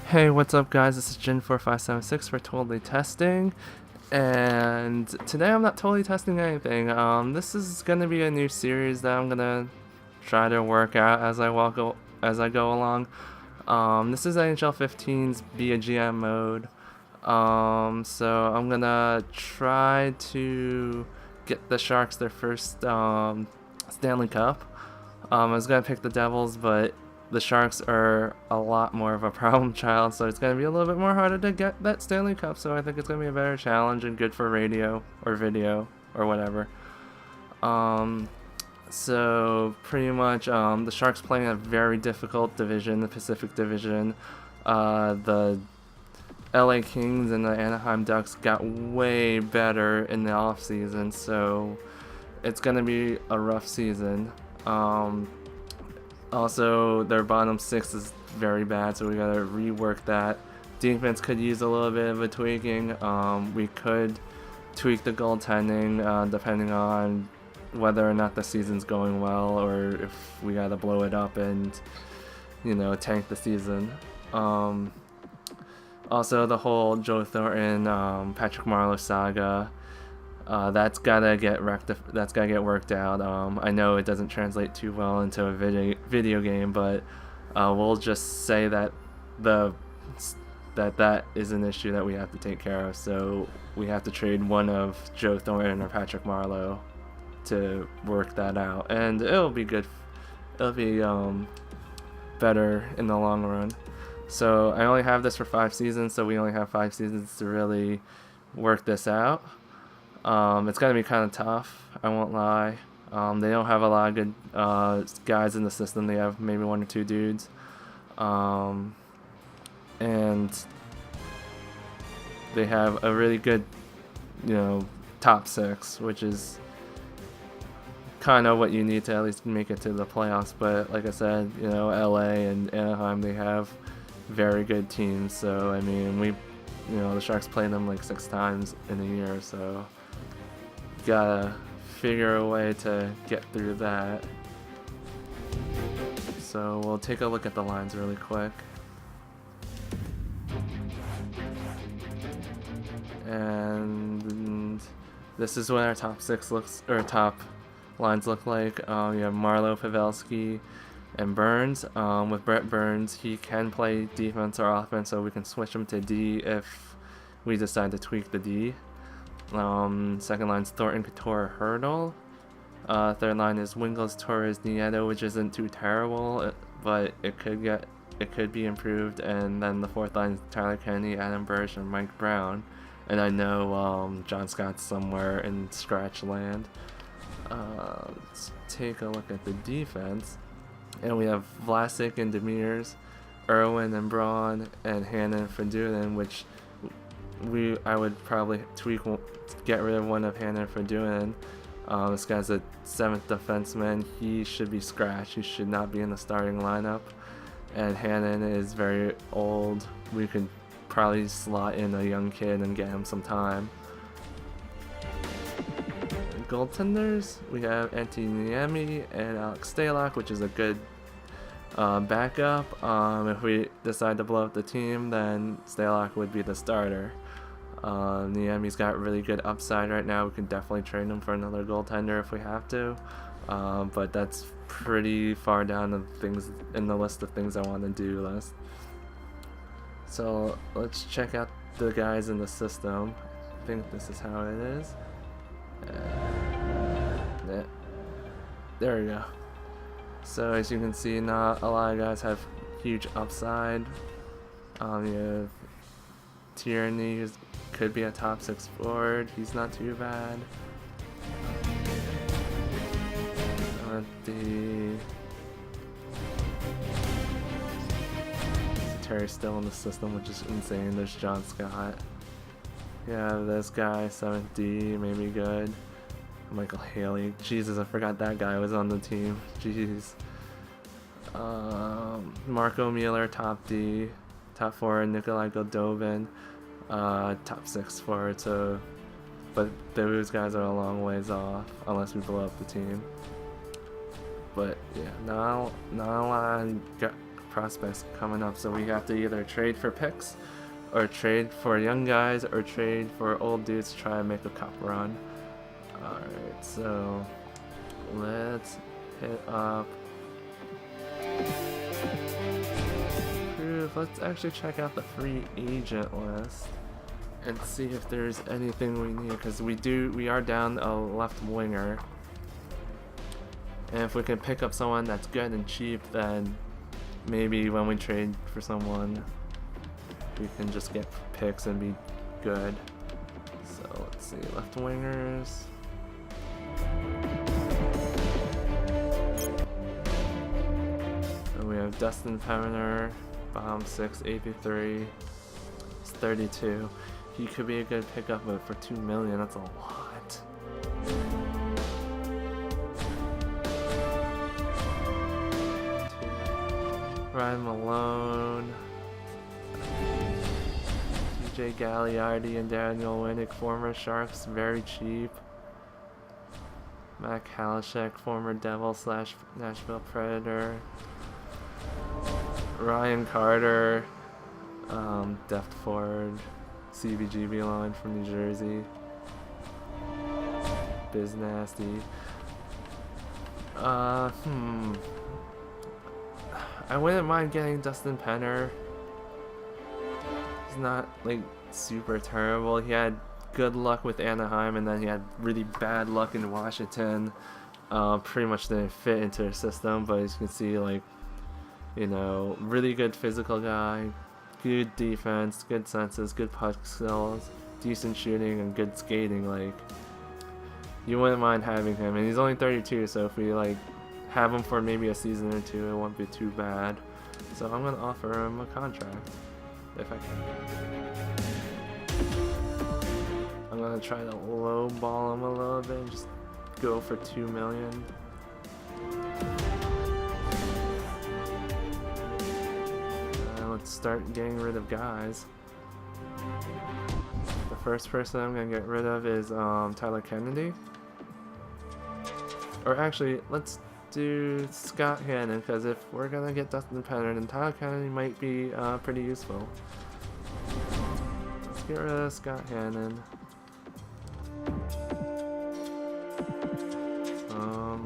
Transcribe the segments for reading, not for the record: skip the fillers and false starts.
Hey, what's up, guys? This is Jin4576 for Totally Testing, and today I'm not totally testing anything. This is gonna be a new series that I'm gonna try to work out as I go along. This is NHL 15's Be a GM mode. So I'm gonna try to get the Sharks their first Stanley Cup. I was gonna pick the Devils, but the Sharks are a lot more of a problem child, so it's going to be a little bit more harder to get that Stanley Cup, so I think it's going to be a better challenge and good for radio or video or whatever. So pretty much the Sharks playing a very difficult division, the Pacific Division. The LA Kings and the Anaheim Ducks got way better in the offseason, so it's going to be a rough season. Also, their bottom six is very bad, so we gotta rework that. Defense could use a little bit of a tweaking. We could tweak the goaltending depending on whether or not the season's going well, or if we gotta blow it up and, tank the season. Also, the whole Joe Thornton, Patrick Marleau saga. That's gotta get worked out. I know it doesn't translate too well into a video game, but we'll just say that that is an issue that we have to take care of. So we have to trade one of Joe Thornton or Patrick Marleau to work that out, and it'll be good. It'll be better in the long run. So I only have this for 5 seasons, so we only have 5 seasons to really work this out. It's going to be kind of tough, I won't lie. They don't have a lot of good guys in the system. They have maybe 1 or 2 dudes. And they have a really good, top 6, which is kind of what you need to at least make it to the playoffs. But like I said, LA and Anaheim, they have very good teams. So, I mean, the Sharks play them like 6 times in a year, so gotta figure a way to get through that. So we'll take a look at the lines really quick. And this is what our top 6 top lines look like. You have Marleau, Pavelski, and Burns. With Brett Burns, he can play defense or offense, so we can switch him to D if we decide to tweak the D. Second line's Thornton, Couture, Hurdle. Third line is Wingles, Torres, Nieto, which isn't too terrible, but it could be improved. And then the fourth line is Tyler Kennedy, Adam Burge, and Mike Brown. And I know John Scott's somewhere in scratch land. Let's take a look at the defense, and we have Vlasic and Demers, Irwin and Braun, and Hannon and Fadunin, which I would probably get rid of one of Hannon for doing. This guy's a 7th defenseman. He should be scratched. He should not be in the starting lineup. And Hannon is very old. We could probably slot in a young kid and get him some time. Goaltenders, we have Antti Niemi and Alex Stalock, which is a good backup. If we decide to blow up the team, then Stalock would be the starter. Niemi's got really good upside right now. We can definitely trade him for another goaltender if we have to, but that's pretty far down the things in the list of things I want to do list. So let's check out the guys in the system. I think this is how it is. Yeah. There we go. So as you can see, not a lot of guys have huge upside. You have Tierney, who could be a top 6 forward. He's not too bad. Terry's still in the system, which is insane. There's John Scott. Yeah, this guy, 7th D, maybe good. Michael Haley. Jesus, I forgot that guy was on the team. Jeez. Marco Mueller, top D. Top 4, Nikolai Goldobin. Top 6 forward, so, but those guys are a long ways off unless we blow up the team. But yeah, not a lot of prospects coming up, so we have to either trade for picks, or trade for young guys, or trade for old dudes to try and make a cup run. Alright, so let's hit up. Let's actually check out the free agent list and see if there's anything we need, because we are down a left winger, and if we can pick up someone that's good and cheap, then maybe when we trade for someone we can just get picks and be good. So let's see, left wingers. So we have Dustin Penner, Bomb 6, AP3. He's 32. He could be a good pickup, but for $2 million, that's a lot. Ryan Malone, TJ Gagliardi, and Daniel Winnick, former Sharks, very cheap. Matt Kalashek, former Devil / Nashville Predator. Ryan Carter, Deft Ford, CBGB line from New Jersey. Biz Nasty. I wouldn't mind getting Dustin Penner. He's not like super terrible. He had good luck with Anaheim, and then he had really bad luck in Washington. Pretty much didn't fit into their system, but as you can see, like, you know, really good physical guy, good defense, good senses, good puck skills, decent shooting, and good skating. Like, you wouldn't mind having him, and he's only 32, so if we like have him for maybe a season or two, it won't be too bad. So I'm gonna offer him a contract if I can. I'm gonna try to lowball him a little bit and just go for $2 million. Let's start getting rid of guys. The first person I'm gonna get rid of is Tyler Kennedy. Or actually, let's do Scott Hannon, because if we're gonna get Dustin Penner, then Tyler Kennedy might be pretty useful. Let's get rid of Scott Hannon.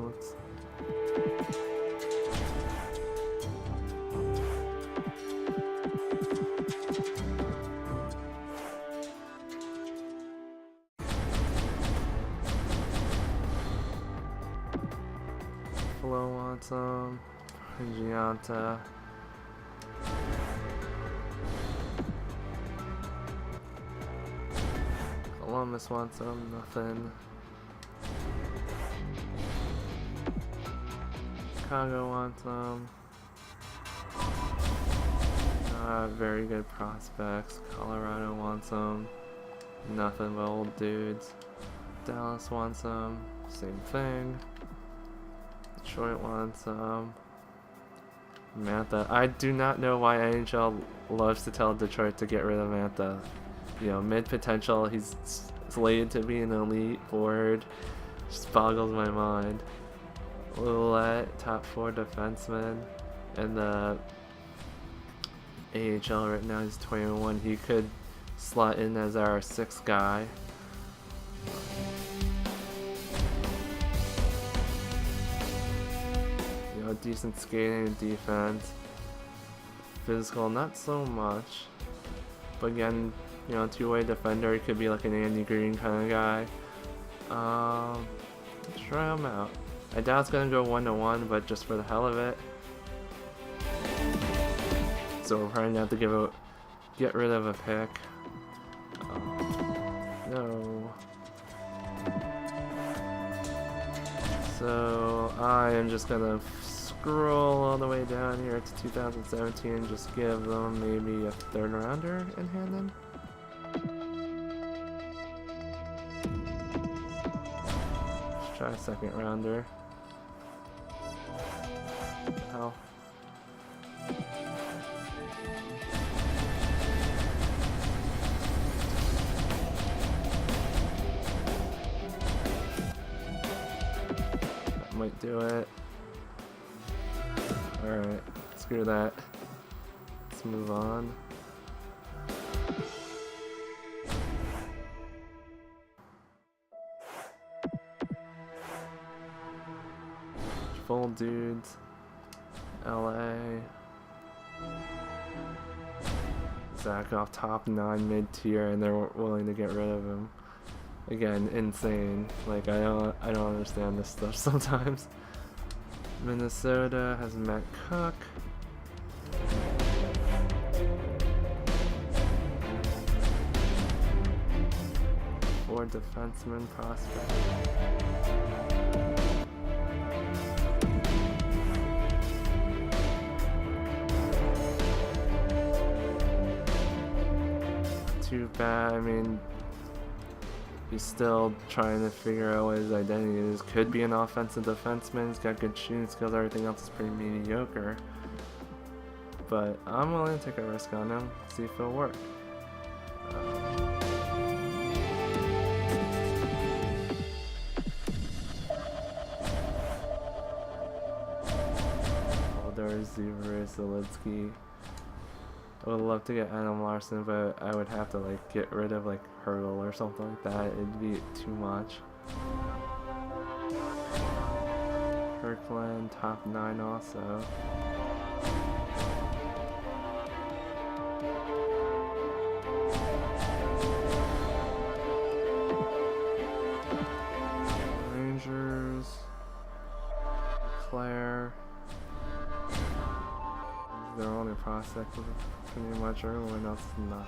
Let's Flo wants some. Gianta. Columbus wants some. Nothing. Chicago wants some. Very good prospects. Colorado wants some. Nothing but old dudes. Dallas wants some. Same thing. Detroit wants Mantha. I do not know why NHL loves to tell Detroit to get rid of Mantha. You know, mid potential, he's slated to be an elite forward. Just boggles my mind. Ouellette, top 4 defenseman, and the AHL right now he's 21. He could slot in as our 6th guy. You know, decent skating and defense. Physical, not so much. But again, you know, 2-way defender. He could be like an Andy Green kind of guy. Let's try him out. I doubt it's gonna go 1-to-1, but just for the hell of it. So we're probably gonna have to get rid of a pick. No. So I am just gonna scroll all the way down here to 2017 and just give them maybe a 3rd rounder in hand then. Let's try a 2nd rounder. What the hell? That might do it. Alright, screw that. let's move on. Full dudes, LA. Zakov top 9 mid-tier, and they're willing to get rid of him. Again, insane. Like I don't understand this stuff sometimes. Minnesota has Matt Cook. Four defenseman prospect. Too bad. I mean, he's still trying to figure out what his identity is. Could be an offensive defenseman. He's got good shooting skills. Everything else is pretty mediocre. But I'm willing to take a risk on him, see if it'll work. Zuber, Zelensky. I would love to get Adam Larson, but I would have to like get rid of like Hurdle or something like that. It'd be too much. Kirkland, top 9 also. Rangers, Claire. Their only prospect, pretty much. Everyone else is not.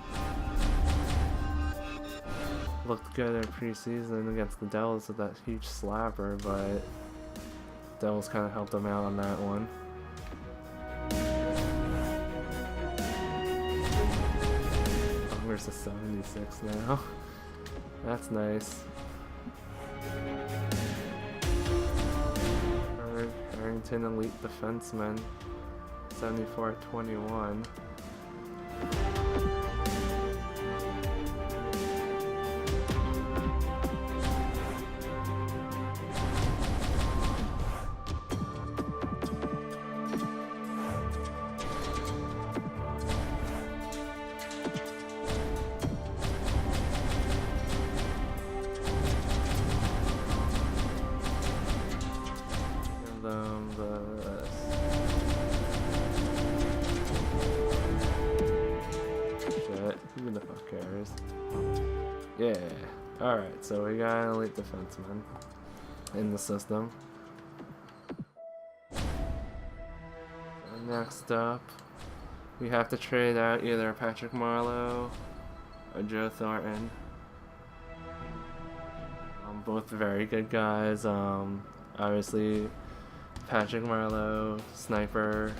Looked good in preseason against the Devils with that huge slapper, but Devils kind of helped them out on that one. Congress is 76 now. That's nice. Harrington, elite defenseman. 74-21. Who the fuck cares? Yeah. Alright, so we got an elite defenseman in the system. So next up, we have to trade out either Patrick Marleau or Joe Thornton. Both very good guys. Obviously, Patrick Marleau, sniper.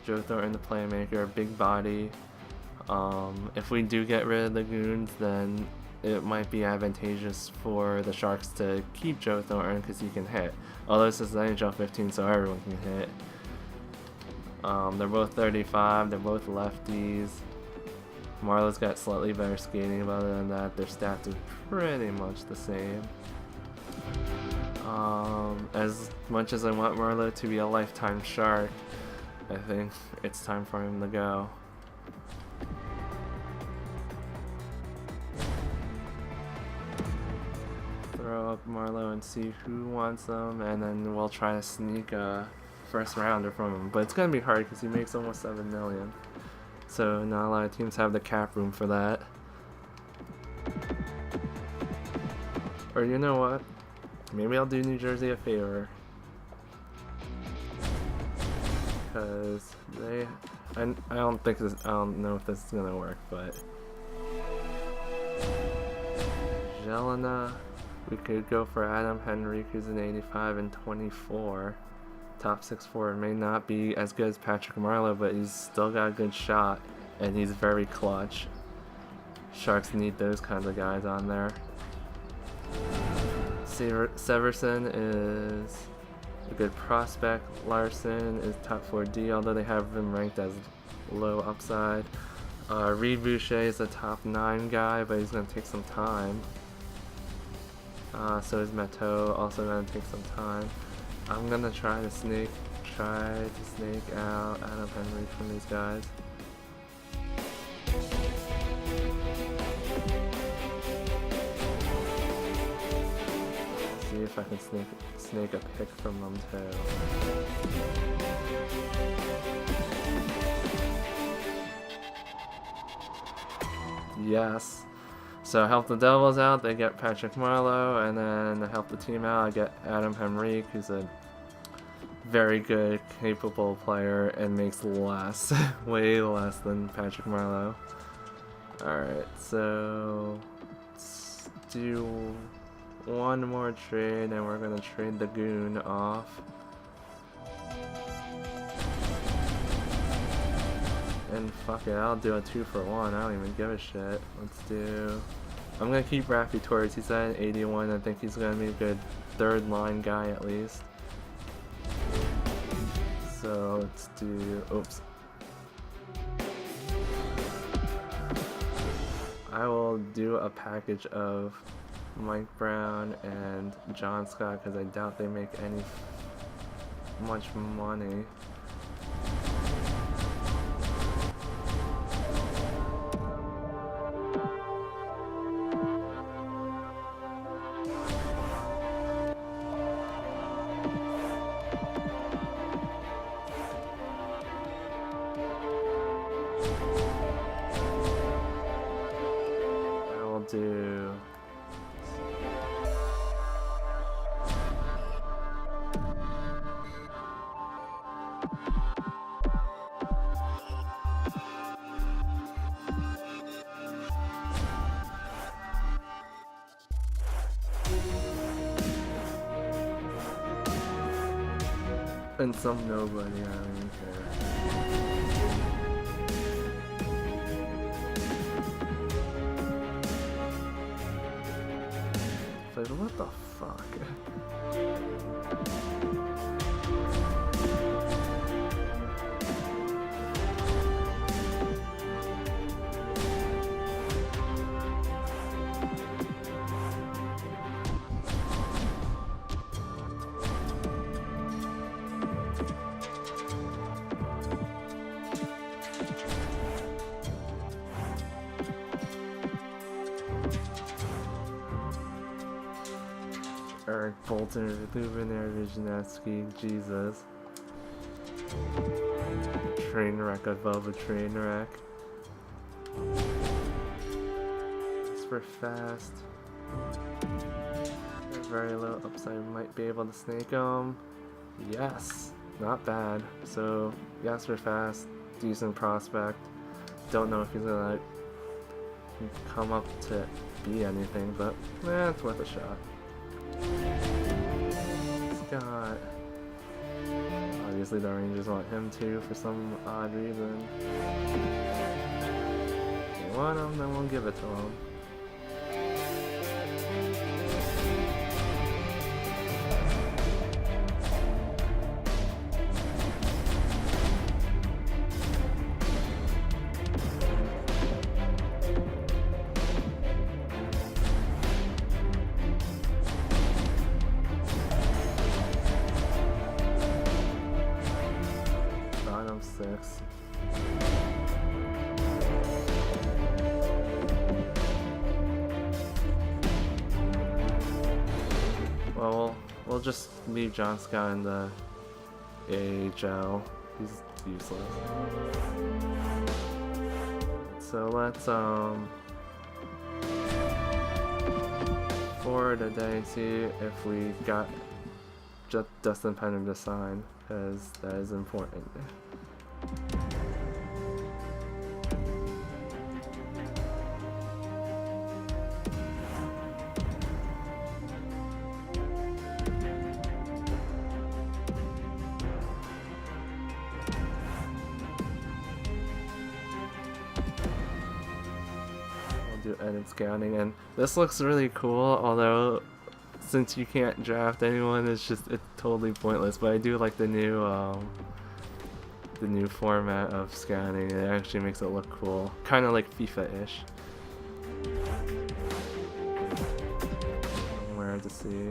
Joe Thornton, the playmaker, big body. If we do get rid of the Goons, then it might be advantageous for the Sharks to keep Joe Thornton because he can hit. Although this is NHL 15, so everyone can hit. They're both 35, they're both lefties. Marleau's got slightly better skating, but other than that, their stats are pretty much the same. As much as I want Marleau to be a lifetime Shark, I think it's time for him to go. Throw up Marleau and see who wants them, and then we'll try to sneak a first rounder from him. But it's gonna be hard because he makes almost $7 million, so not a lot of teams have the cap room for that. Or you know what? Maybe I'll do New Jersey a favor, because I don't think this. I don't know if this is gonna work, but Jelena. We could go for Adam Henrique, who's an 85 and 24. Top 6 forward. May not be as good as Patrick Marleau, but he's still got a good shot, and he's very clutch. Sharks need those kinds of guys on there. Severson is a good prospect. Larson is top 4D, although they have him ranked as low upside. Reed Boucher is a top 9 guy, but he's going to take some time. So is Matteau, also going to take some time. I'm going to try to snake out Adam Henry from these guys. if I can snake a pick from them too. Yes. So help the Devils out, they get Patrick Marleau, and then to help the team out, I get Adam Henrique, who's a very good, capable player and makes less, way less than Patrick Marleau. Alright, so let's do one more trade, and we're gonna trade the Goon off. And fuck it, I'll do a 2-for-1, I don't even give a shit. Let's do... I'm gonna keep Raffy Torres, he's at 81, I think he's gonna be a good third line guy at least. So let's do... oops. I will do a package of Mike Brown and John Scott because I doubt they make any much money. Do and some nobody, I don't even care. Like, what the fuck? Eric Bolton, Lubinair, Wisniewski, Jesus. Train wreck above a train wreck. Super fast. Very low upside, might be able to snake him. Yes, not bad. So, yes, we're fast, decent prospect. Don't know if he's gonna come up to be anything, but it's worth a shot. Scott. Obviously the Rangers want him too for some odd reason. They want him, then we'll give it to him. Bottom 6. Well, we'll just leave John Scott in the AHL. He's useless. So let's for today see if we got just Dustin Penner to sign, because that is important. Do edit scouting, and this looks really cool, although since you can't draft anyone, it's totally pointless. But I do like the new format of scouting. It actually makes it look cool, kind of like FIFA-ish. Where to see.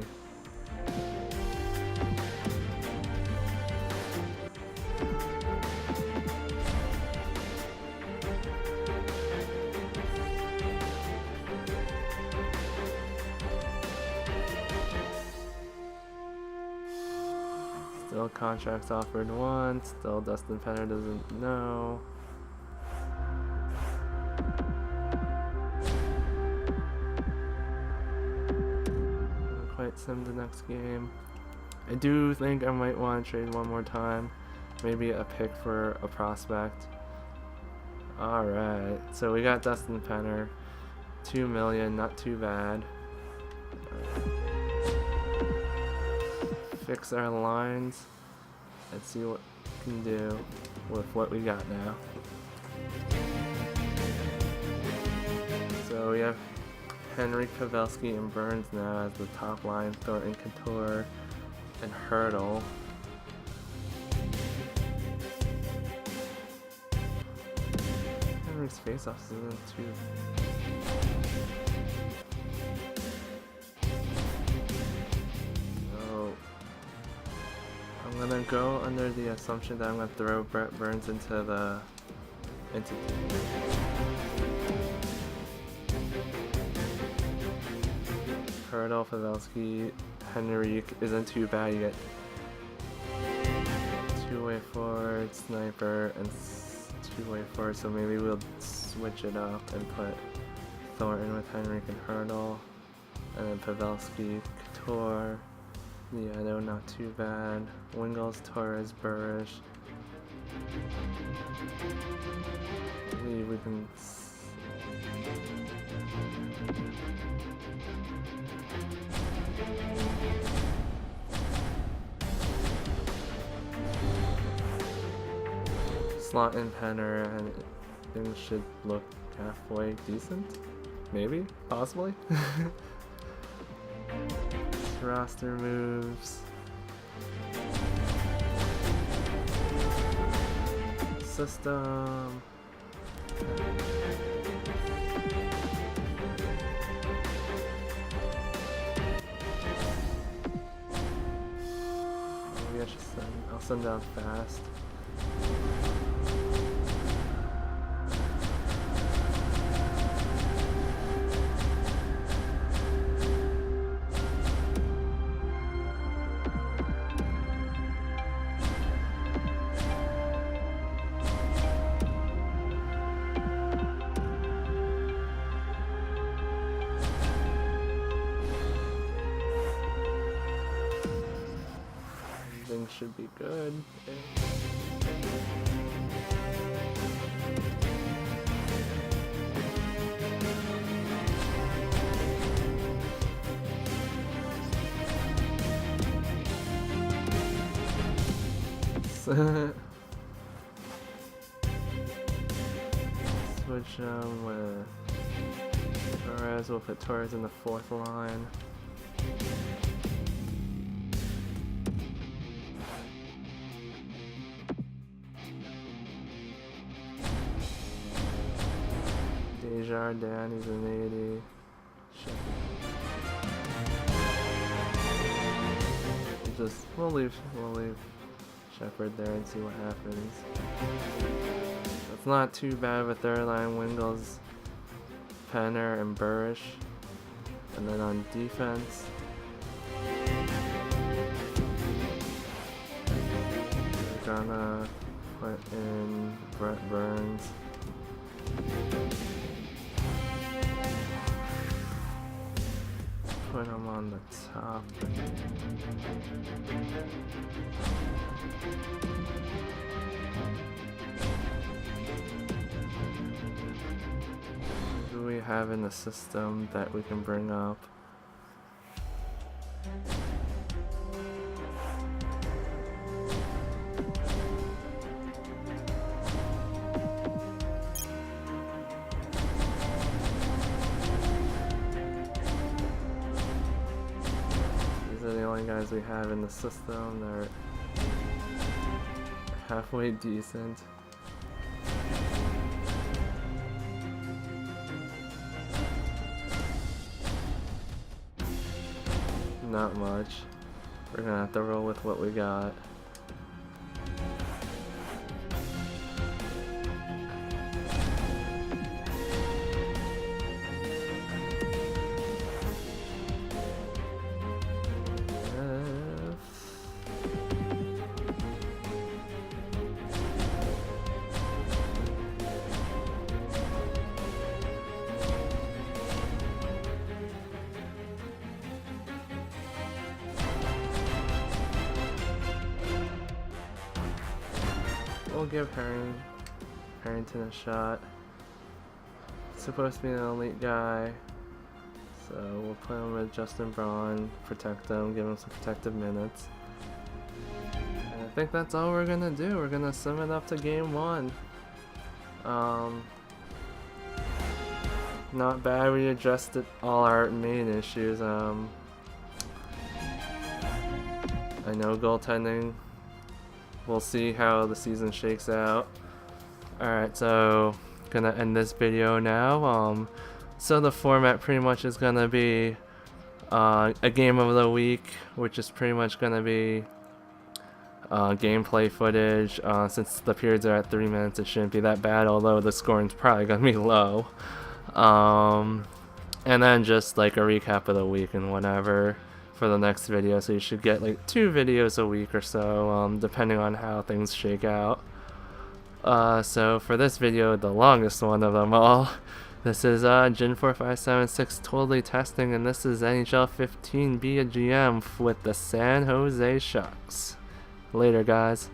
No contracts offered once. Still Dustin Penner doesn't know. Quite sim the next game. I do think I might want to trade one more time. Maybe a pick for a prospect. Alright, so we got Dustin Penner. 2 million, not too bad. Fix our lines. Let's see what we can do with what we got now. So we have Henry, Pavelski, and Burns now as the top line. Thornton, Couture, and Hurdle. Henry's faceoffs isn't too. So I'm gonna go under the assumption that I'm gonna throw Brett Burns into the Hurdle, Pavelski, Henrique isn't too bad. You get two-way forward, sniper, and two-way forward. So maybe we'll switch it up and put Thornton with Henrique and Hurdle, and then Pavelski, Couture. Yeah, no, not too bad. Wingles, Torres, Burrish. Maybe we can. Slot in Penner, and things should look halfway decent. Maybe, possibly. Roster moves. System. Maybe I should I'll send down fast. Should be good. Switch with Torres. We'll put Torres in the fourth line. Desjardins, he's an 80. We'll leave Shepard there and see what happens. That's not too bad with third line. Wingles, Penner, and Burrish. And then on defense, we're gonna put in Brett Burns. Put him on the top. Who do we have in the system that we can bring up? Guys we have in the system, they're halfway decent. Not much. We're gonna have to roll with what we got. we'll give Harrington a shot. Supposed to be an elite guy, so we'll play him with Justin Braun, protect him, give him some protective minutes. And I think that's all we're gonna do. We're gonna sum it up to game 1. Not bad. We addressed all our main issues. I know goaltending. We'll see how the season shakes out. Alright, so gonna end this video now. So the format pretty much is gonna be a game of the week, which is pretty much gonna be gameplay footage. Since the periods are at 3 minutes, it shouldn't be that bad, although the scoring's probably gonna be low. And then just like a recap of the week and whatever for the next video, so you should get like 2 videos a week or so, depending on how things shake out. So for this video, the longest one of them all, this is Jin4576 totally testing, and this is NHL 15 be a GM with the San Jose Sharks. Later, guys.